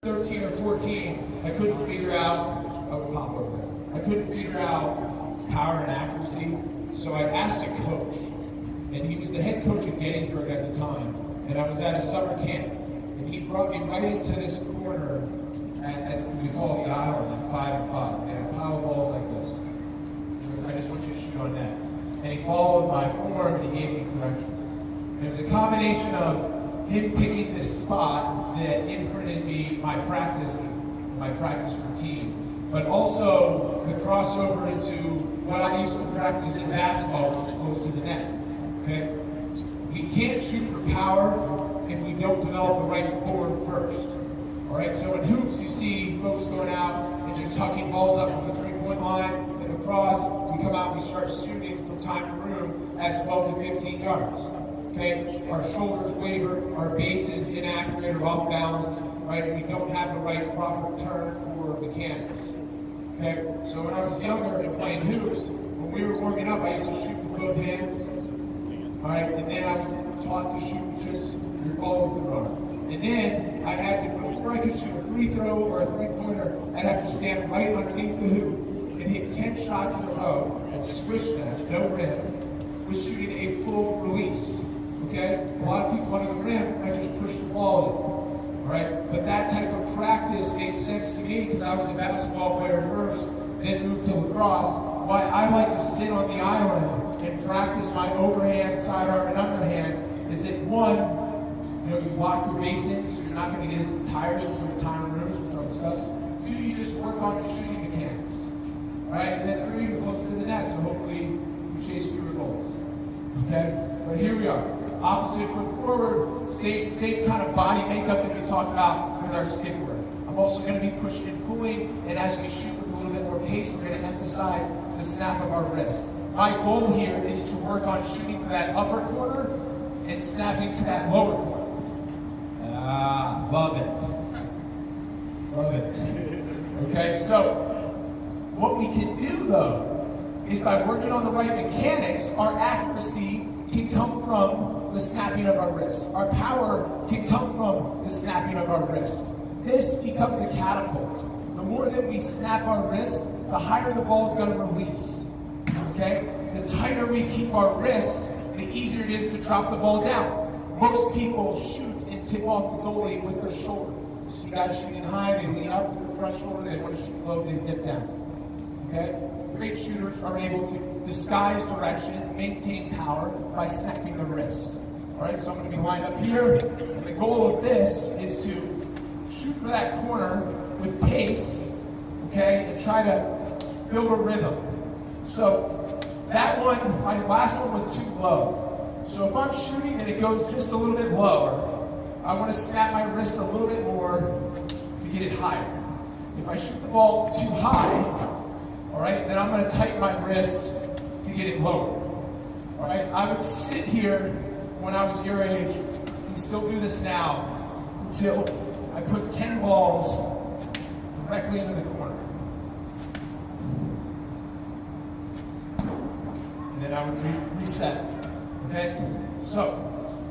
13 or 14, I couldn't figure out, I couldn't figure out power and accuracy. So I asked a coach, and he was the head coach at Gettysburg at the time, and I was at a summer camp, and he brought me right into this corner at we call it the island, at 5 and 5. They had a pile of balls like this. He goes, I just want you to shoot on net. And he followed my form, and he gave me corrections. And it was a combination of him picking this spot that imprinted me my practice routine, but also the crossover into what I used to practice in basketball, which is close to the net. Okay? We can't shoot for power if we don't develop the right form first. All right? So in hoops, you see folks going out and just hucking balls up from the three-point line and across. We come out and we start shooting from time to room at 12 to 15 yards. Okay? Our shoulders waver, our base is inaccurate or off balance, right? We don't have the right proper turn or mechanics. Okay? So when I was younger and playing hoops, when we were warming up, I used to shoot with both hands. All right? And then I was taught to shoot just your follow-through arm. And then I had to, before I could shoot a free throw or a three-pointer, I'd have to stand right underneath the hoop and hit 10 shots in a row and swish them, no rim, with shooting a full release. Okay? A lot of people under the rim, I just push the ball in. All right? But that type of practice made sense to me because I was a basketball player first, then moved to lacrosse. Why I like to sit on the island and practice my overhand, sidearm, and underhand is that one, you lock your base in, so you're not going to get as tired from your time in rooms and other stuff. Two, you just work on your shooting mechanics. Right? And then three, you're close to the net, so hopefully you chase fewer goals. Okay? But here we are. Opposite foot forward, same kind of body makeup that we talked about with our stickwear. I'm also going to be pushing and pulling, and as we shoot with a little bit more pace, we're going to emphasize the snap of our wrist. My goal here is to work on shooting for that upper corner and snapping to that lower corner. Love it. Love it. Okay, so what we can do though is by working on the right mechanics, our accuracy can come from the snapping of our wrist. Our power can come from the snapping of our wrist. This becomes a catapult. The more that we snap our wrist, the higher the ball is going to release. Okay? The tighter we keep our wrist, the easier it is to drop the ball down. Most people shoot and tip off the goalie with their shoulder. You see guys shooting high, they lean up with their front shoulder, they want to shoot low, they dip down. Okay? Great shooters are able to disguise direction, maintain power by snapping the wrist. Alright, so I'm going to be lined up here, and the goal of this is to shoot for that corner with pace, okay, and try to build a rhythm. So that one, my last one was too low. So if I'm shooting and it goes just a little bit lower, I want to snap my wrist a little bit more to get it higher. If I shoot the ball too high, all right, then I'm going to tighten my wrist to get it lower. All right, I would sit here when I was your age and still do this now until I put 10 balls directly into the corner. And then I would reset. Okay? So,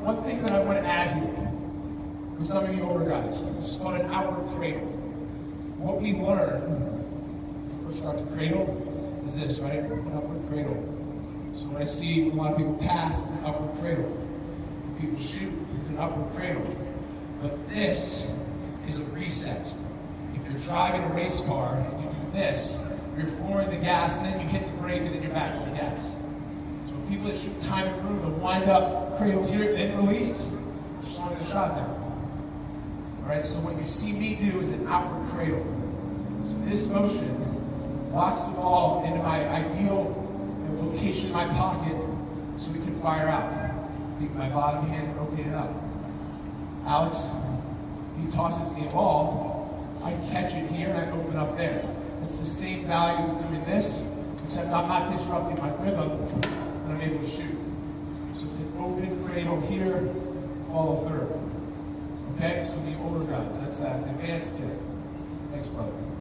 one thing that I want to add here, for some of you older guys, this is called an outward cradle. What we learn, first start to cradle, is this, right? An upward cradle. So what I see a lot of people pass is an upward cradle. When people shoot, it's an upward cradle. But this is a reset. If you're driving a race car and you do this, you're flooring the gas, and then you hit the brake, and then you're back on the gas. People that shoot time and room and wind up cradled here, then released, slowing the shot down. All right, so what you see me do is an outward cradle. So this motion locks the ball into my ideal location in my pocket so we can fire out. Take my bottom hand and open it up. Alex, if he tosses me a ball, I catch it here and I open up there. It's the same value as doing this, except I'm not disrupting my rhythm. I'm able to shoot. So it's an open cradle here, follow through. Okay, so the older guys, that's that. The advanced tip. Thanks, brother.